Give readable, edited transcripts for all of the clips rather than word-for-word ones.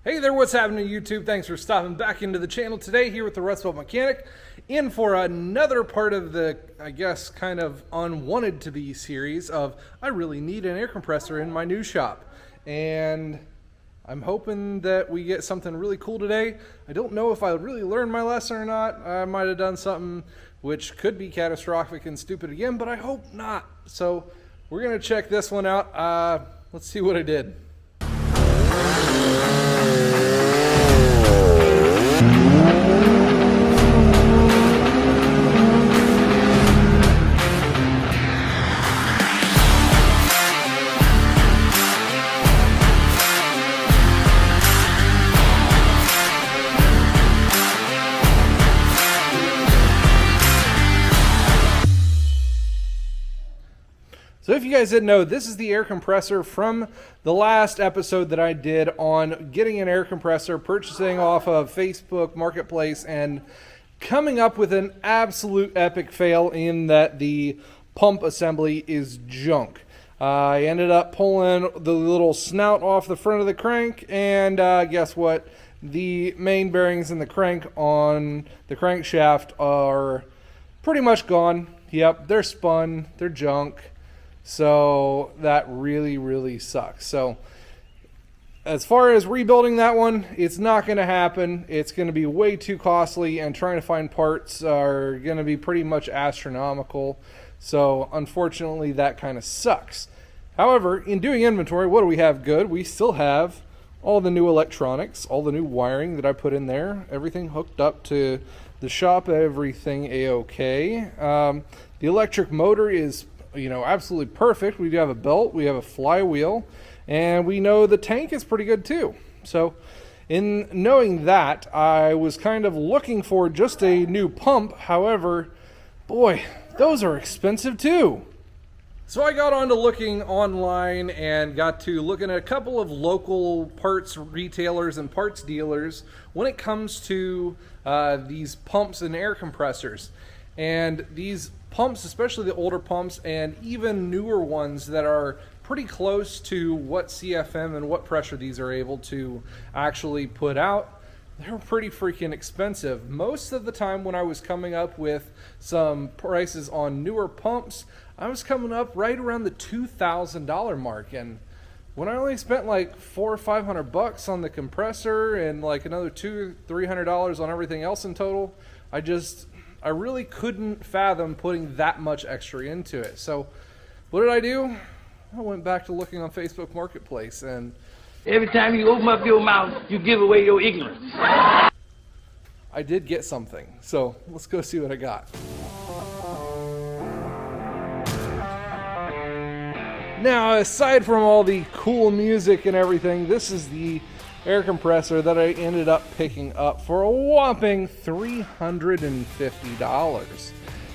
Hey there, what's happening YouTube? Thanks for stopping back into the channel today here with the Rustbelt Mechanic in for another part of the, I guess, kind of unwanted to be series of I really need an air compressor in my new shop. And I'm hoping that we get something really cool today. I don't know if I really learned my lesson or not. I might have done something which could be catastrophic and stupid again, but I hope not. So we're going to check this one out. Let's see what I did. So if you guys didn't know, this is the air compressor from the last episode that I did on getting an air compressor, purchasing off of Facebook Marketplace, and coming up with an absolute epic fail in that the pump assembly is junk. I ended up pulling the little snout off the front of the crank, and guess what? The main bearings in the crank on the crankshaft are pretty much gone. Yep, they're spun, they're junk. So that really sucks. So as far as rebuilding that one, it's not going to happen. It's going to be way too costly, and trying to find parts are going to be pretty much astronomical. So unfortunately, that kind of sucks. However, in doing inventory, what do we have good? We still have all the new electronics, all the new wiring that I put in there, everything hooked up to the shop, everything a-okay. The electric motor is absolutely perfect. We do have a belt, we have a flywheel, and we know the tank is pretty good too. So in knowing that, I was kind of looking for just a new pump. However, boy, those are expensive too. So I got on to looking online and got to looking at a couple of local parts retailers and parts dealers when it comes to these pumps and air compressors. And these pumps, especially the older pumps and even newer ones that are pretty close to what CFM and what pressure these are able to actually put out, they're pretty freaking expensive. Most of the time when I was coming up with some prices on newer pumps, I was coming up right around the $2,000 mark. And when I only spent like $400 or $500 on the compressor and like another $200 or $300 on everything else in total, I really couldn't fathom putting that much extra into it. So what did I do? I went back to looking on Facebook Marketplace, and every time you open up your mouth, you give away your ignorance. I did get something. So let's go see what I got. Now, aside from all the cool music and everything, this is the air compressor that I ended up picking up for a whopping $350.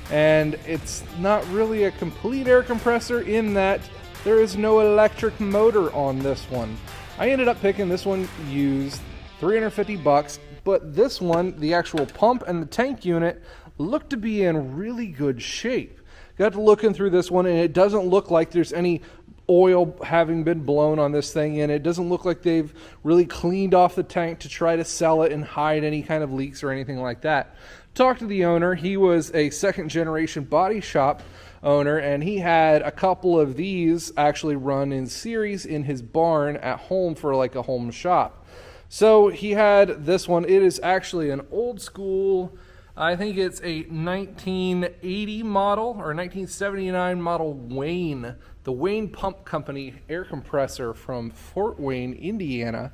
And it's not really a complete air compressor in that there is no electric motor on this one. I ended up picking this one used, $350, but this one, the actual pump and the tank unit, looked to be in really good shape. Got to looking through this one, and it doesn't look like there's any oil having been blown on this thing, and it doesn't look like they've really cleaned off the tank to try to sell it and hide any kind of leaks or anything like that. Talked to the owner. He was a second generation body shop owner, and he had a couple of these actually run in series in his barn at home for like a home shop. So he had this one. It is actually an old school, I think it's a 1980 model or 1979 model Wayne, the Wayne Pump Company air compressor from Fort Wayne, Indiana,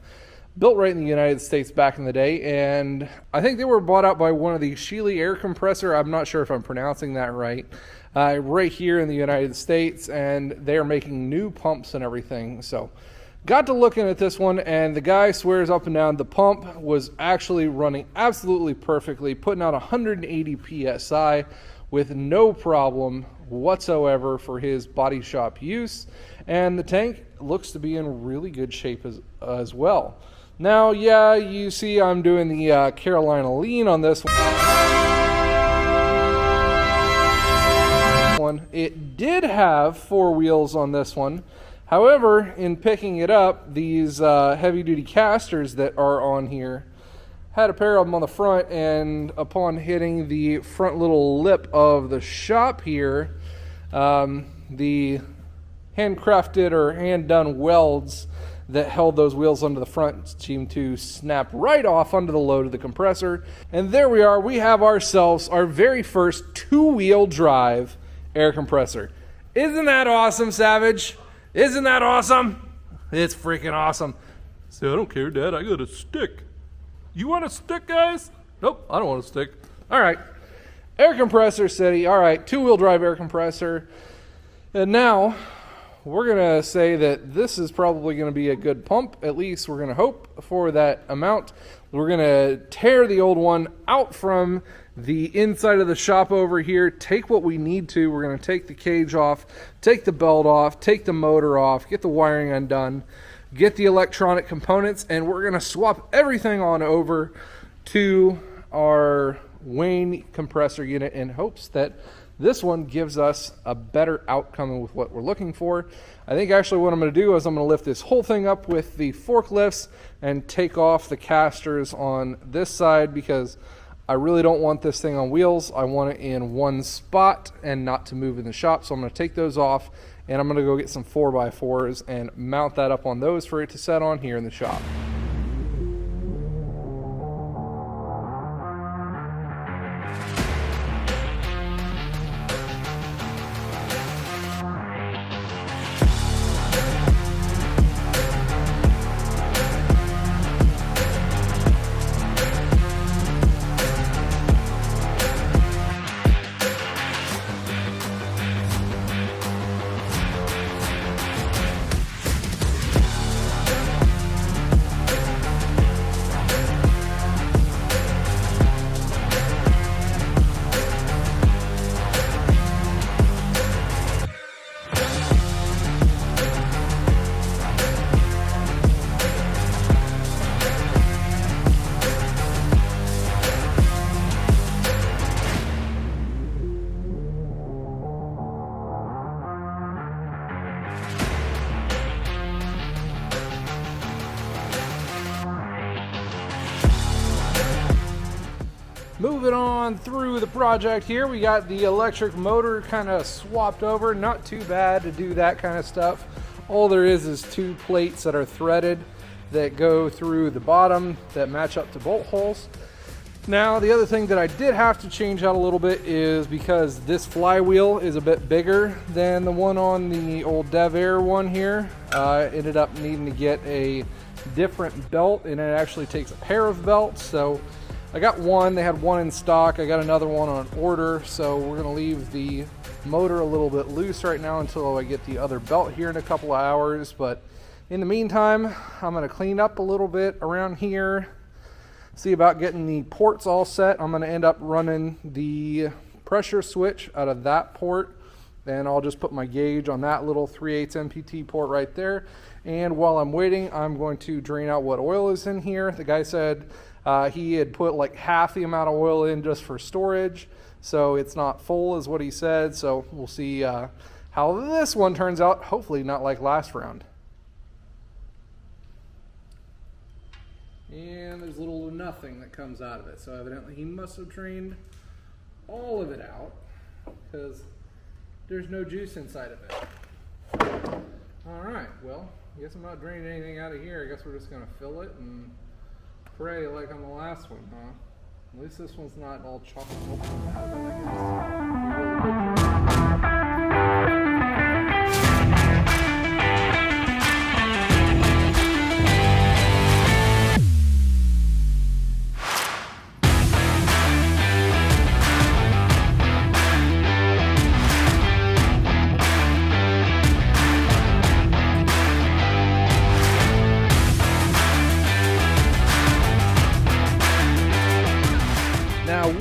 built right in the United States back in the day. And I think they were bought out by one of the Sheely air compressor. I'm not sure if I'm pronouncing that right. Right here in the United States, and they are making new pumps and everything. So got to looking at this one, and the guy swears up and down the pump was actually running absolutely perfectly, putting out 180 psi with no problem whatsoever for his body shop use, and the tank looks to be in really good shape as well. Now, yeah, you see I'm doing the Carolina lean on this one. It did have four wheels on this one. However, in picking it up, these heavy-duty casters that are on here had a pair of them on the front, and upon hitting the front little lip of the shop here, the handcrafted or hand-done welds that held those wheels onto the front seemed to snap right off under the load of the compressor. And there we are. We have ourselves our very first two-wheel drive air compressor. Isn't that awesome, Savage? Isn't that awesome? It's freaking awesome. So I don't care, Dad. I got a stick. You want a stick, guys? Nope, I don't want a stick. All right. Air compressor city. All right, two-wheel drive air compressor. And now we're going to say that this is probably going to be a good pump. At least we're going to hope for that amount. We're going to tear the old one out from the inside of the shop over here, take what we need to. We're going to take the cage off, take the belt off, take the motor off, get the wiring undone, get the electronic components, and we're going to swap everything on over to our Wayne compressor unit in hopes that this one gives us a better outcome with what we're looking for. I think actually what I'm going to do is I'm going to lift this whole thing up with the forklifts and take off the casters on this side, because I really don't want this thing on wheels. I want it in one spot and not to move in the shop. So I'm going to take those off, and I'm going to go get some 4x4s and mount that up on those for it to set on here in the shop. Moving on through the project here, we got the electric motor kind of swapped over. Not too bad to do that kind of stuff. All there is two plates that are threaded that go through the bottom that match up to bolt holes. Now, the other thing that I did have to change out a little bit is because this flywheel is a bit bigger than the one on the old Dev Air one here. I ended up needing to get a different belt, and it actually takes a pair of belts. So I got one. They had one in stock. I got another one on order. So we're going to leave the motor a little bit loose right now until I get the other belt here in a couple of hours. But in the meantime, I'm going to clean up a little bit around here, see about getting the ports all set. I'm going to end up running the pressure switch out of that port. Then I'll just put my gauge on that little 3/8 MPT port right there. And while I'm waiting, I'm going to drain out what oil is in here. The guy said he had put like half the amount of oil in just for storage, so it's not full is what he said. So we'll see how this one turns out. Hopefully not like last round. And there's little to nothing that comes out of it. So evidently he must have drained all of it out because there's no juice inside of it. All right, well, I guess I'm not draining anything out of here. I guess we're just gonna fill it and pray like on the last one, huh? At least this one's not all chocolate milk out of it, I guess.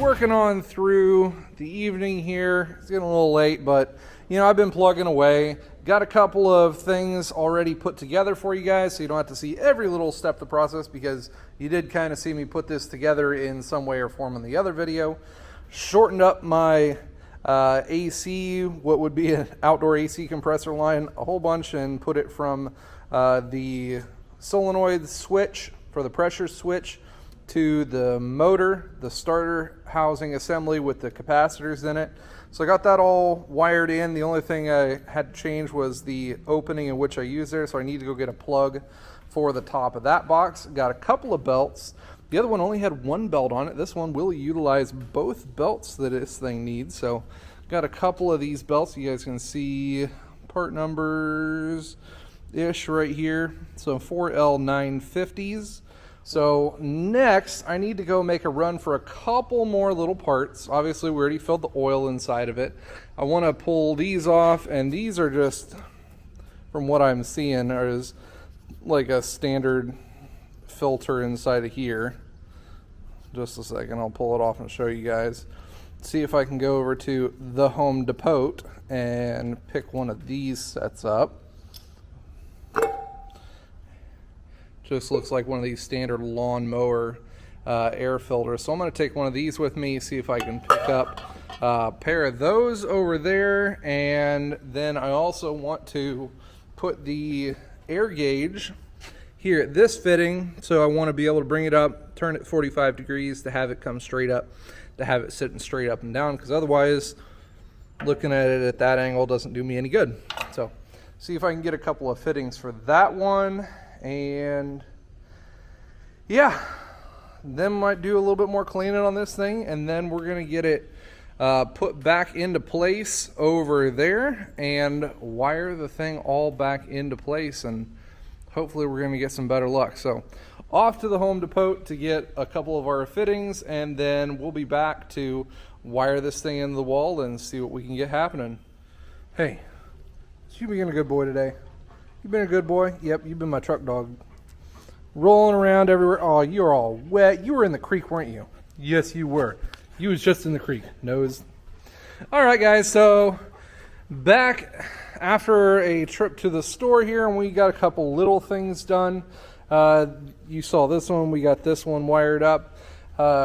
Working on through the evening here. It's getting a little late, but you know, I've been plugging away. Got a couple of things already put together for you guys, so you don't have to see every little step of the process, because you did kind of see me put this together in some way or form in the other video. Shortened up my AC, what would be an outdoor AC compressor line, a whole bunch, and put it from the solenoid switch for the pressure switch to the motor, the starter housing assembly with the capacitors in it. So I got that all wired in. The only thing I had to change was the opening in which I use there, so I need to go get a plug for the top of that box. Got a couple of belts. The other one only had one belt on it. This one will utilize both belts that this thing needs. So got a couple of these belts. You guys can see part numbers ish right here. So 4L950s. So next I need to go make a run for a couple more little parts. Obviously we already filled the oil inside of it. I want to pull these off, and these are just, from what I'm seeing, is like a standard filter inside of here. Just a second, I'll pull it off and show you guys. See if I can go over to the Home Depot and pick one of these sets up. Just looks like one of these standard lawn mower air filters. So I'm going to take one of these with me, see if I can pick up a pair of those over there. And then I also want to put the air gauge here at this fitting. So I want to be able to bring it up, turn it 45 degrees to have it come straight up, to have it sitting straight up and down, because otherwise looking at it at that angle doesn't do me any good. So see if I can get a couple of fittings for that one. And yeah, then might do a little bit more cleaning on this thing, and then we're going to get it put back into place over there and wire the thing all back into place, and hopefully we're going to get some better luck. So off to the Home Depot to get a couple of our fittings, and then we'll be back to wire this thing into the wall and see what we can get happening. Hey, you being a good boy today? You been a good boy? Yep, you've been my truck dog. Rolling around everywhere. Oh, you're all wet. You were in the creek, weren't you? Yes, you were. You was just in the creek. Nose. All right, guys. So back after a trip to the store here, and we got a couple little things done. You saw this one. We got this one wired up.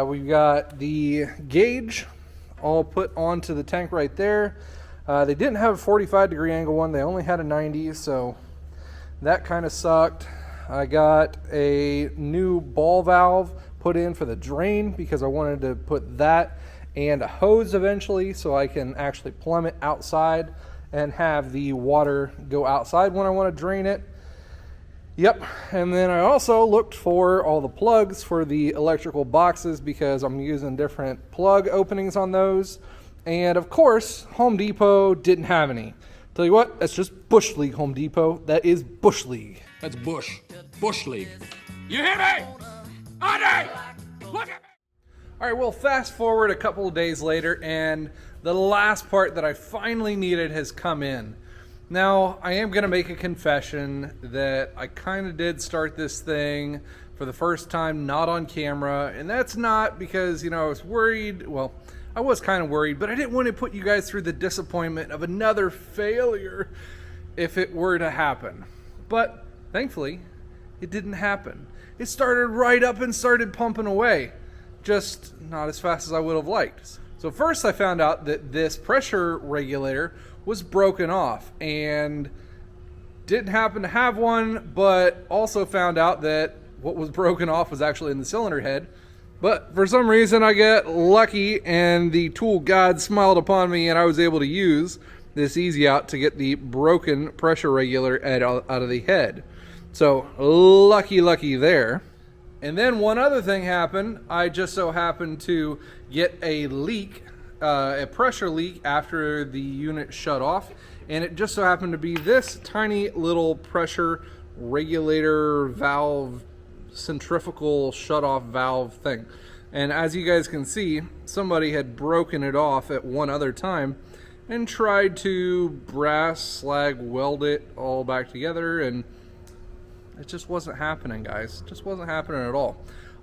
We've got the gauge all put onto the tank right there. They didn't have a 45-degree angle one. They only had a 90, so that kind of sucked. I got a new ball valve put in for the drain because I wanted to put that and a hose eventually so I can actually plumb it outside and have the water go outside when I want to drain it. Yep, and then I also looked for all the plugs for the electrical boxes because I'm using different plug openings on those. And of course, Home Depot didn't have any. Tell you what, that's just Bush League, Home Depot. That is Bush League. That's Bush. Bush League. You hear me? Andre! Look at me! All right, well, fast forward a couple of days later, and the last part that I finally needed has come in. Now, I am going to make a confession that I kind of did start this thing for the first time, not on camera, and that's not because, I was worried. Well, I was kind of worried, but I didn't want to put you guys through the disappointment of another failure if it were to happen. But thankfully, it didn't happen. It started right up and started pumping away, just not as fast as I would have liked. So first I found out that this pressure regulator was broken off and didn't happen to have one, but also found out that what was broken off was actually in the cylinder head. But for some reason I got lucky and the tool god smiled upon me and I was able to use this easy out to get the broken pressure regulator out of the head. So lucky there. And then one other thing happened. I just so happened to get a leak, a pressure leak after the unit shut off. And it just so happened to be this tiny little pressure regulator valve, centrifugal shut-off valve thing. And as you guys can see, somebody had broken it off at one other time and tried to brass slag weld it all back together, and it just wasn't happening, guys. It just wasn't happening at all.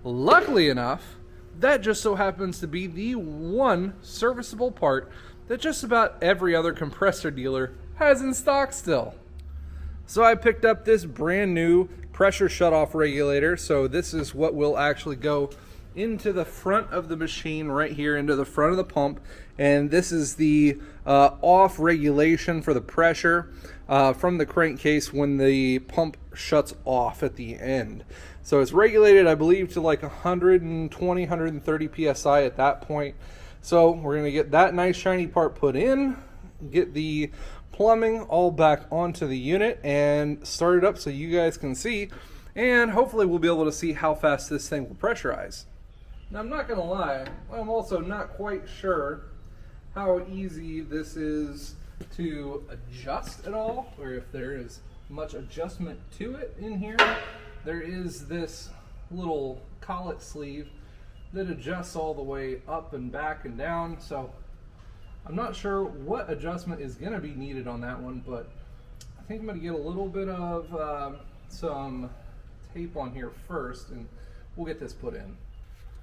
Luckily enough, that just so happens to be the one serviceable part that just about every other compressor dealer has in stock still. So I picked up this brand new pressure shutoff regulator. So this is what will actually go into the front of the machine right here, into the front of the pump. And this is the off regulation for the pressure from the crankcase when the pump shuts off at the end. So it's regulated, I believe, to like 120, 130 psi at that point. So we're going to get that nice shiny part put in, get the plumbing all back onto the unit, and start it up so you guys can see. And hopefully we'll be able to see how fast this thing will pressurize. Now, I'm not going to lie, I'm also not quite sure how easy this is to adjust at all, or if there is much adjustment to it in here. There is this little collet sleeve that adjusts all the way up and back and down, so I'm not sure what adjustment is going to be needed on that one, but I think I'm going to get a little bit of some tape on here first, and we'll get this put in.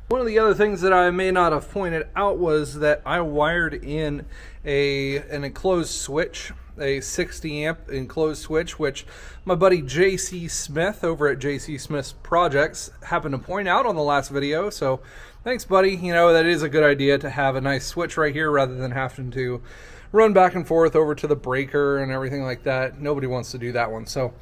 One of the other things that I may not have pointed out was that I wired in an enclosed switch, a 60 amp enclosed switch, which my buddy JC Smith over at JC Smith's Projects happened to point out on the last video. So thanks, buddy. You know, that is a good idea to have a nice switch right here rather than having to run back and forth over to the breaker and everything like that. Nobody wants to do that one. So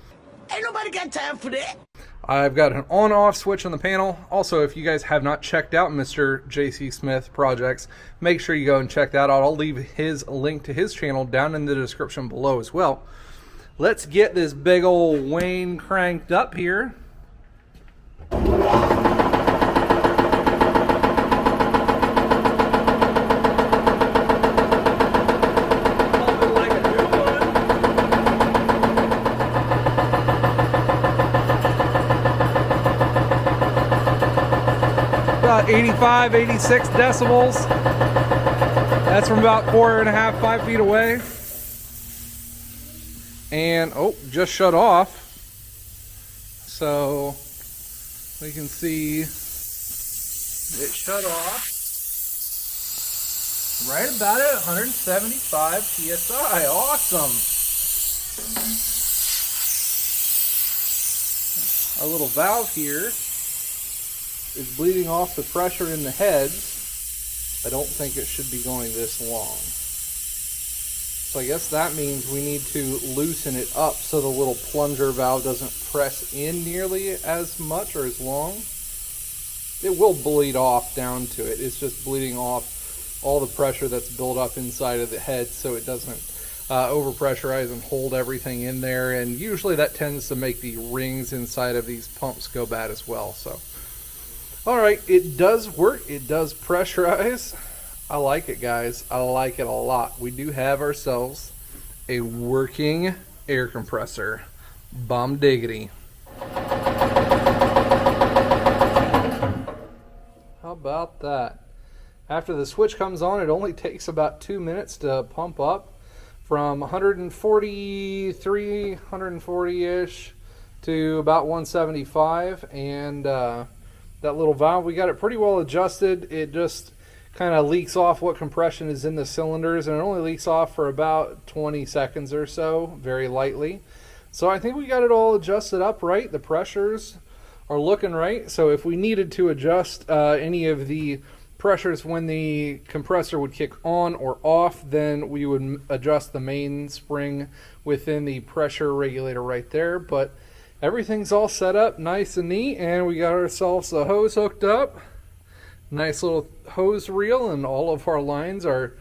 ain't nobody got time for that. I've got an on-off switch on the panel. Also, if you guys have not checked out Mr. JC Smith Projects, make sure you go and check that out. I'll leave his link to his channel down in the description below as well. Let's get this big old Wayne cranked up here. About 85, 86 decibels. That's from about 4.5, 5 feet away. And, oh, just shut off. So, we can see it shut off. Right about at 175 PSI. Awesome. Our little valve here is bleeding off the pressure in the heads. I don't think it should be going this long. So I guess that means we need to loosen it up so the little plunger valve doesn't press in nearly as much or as long. It will bleed off down to it. It's just bleeding off all the pressure that's built up inside of the head so it doesn't overpressurize and hold everything in there. And usually that tends to make the rings inside of these pumps go bad as well. So alright, it does work. It does pressurize. I like it, guys. I like it a lot. We do have ourselves a working air compressor. Bomb diggity. How about that? After the switch comes on, it only takes about 2 minutes to pump up from 143, 140-ish to about 175. And that little valve, we got it pretty well adjusted. It just kind of leaks off what compression is in the cylinders, and it only leaks off for about 20 seconds or so, very lightly. So I think we got it all adjusted up right. The pressures are looking right. So if we needed to adjust any of the pressures when the compressor would kick on or off, then we would adjust the mainspring within the pressure regulator right there. But everything's all set up nice and neat, and we got ourselves a hose hooked up. Nice little hose reel, and all of our lines are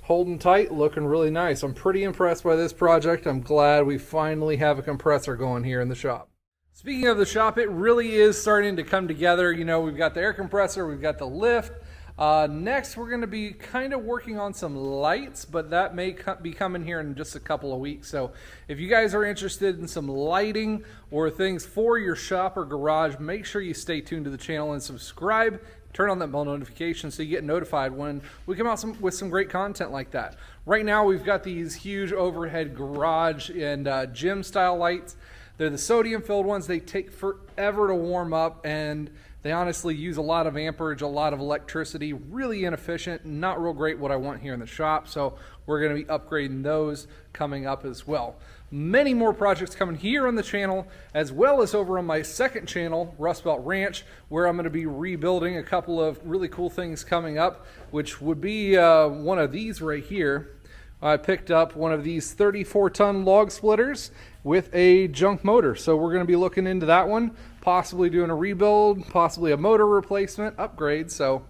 holding tight, looking really nice. I'm pretty impressed by this project. I'm glad we finally have a compressor going here in the shop. Speaking of the shop, it really is starting to come together. You know, we've got the air compressor, we've got the lift. Next, we're going to be kind of working on some lights, but that may be coming here in just a couple of weeks. So if you guys are interested in some lighting or things for your shop or garage, make sure you stay tuned to the channel and subscribe. Turn on that bell notification so you get notified when we come out with some great content like that. Right now, we've got these huge overhead garage and gym style lights. They're the sodium filled ones. They take forever to warm up, and they honestly use a lot of amperage, a lot of electricity, really inefficient, not real great what I want here in the shop. So we're going to be upgrading those coming up as well. many more projects coming here on the channel, as well as over on my second channel, Rustbelt Ranch, where I'm going to be rebuilding a couple of really cool things coming up, which would be one of these right here. I picked up one of these 34-ton log splitters with a junk motor. So we're going to be looking into that one, possibly doing a rebuild, possibly a motor replacement, upgrade. So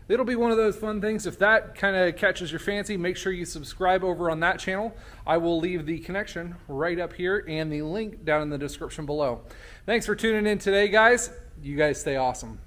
it'll be one of those fun things. If that kind of catches your fancy, make sure you subscribe over on that channel. I will leave the connection right up here and the link down in the description below. Thanks for tuning in today, guys. You guys stay awesome.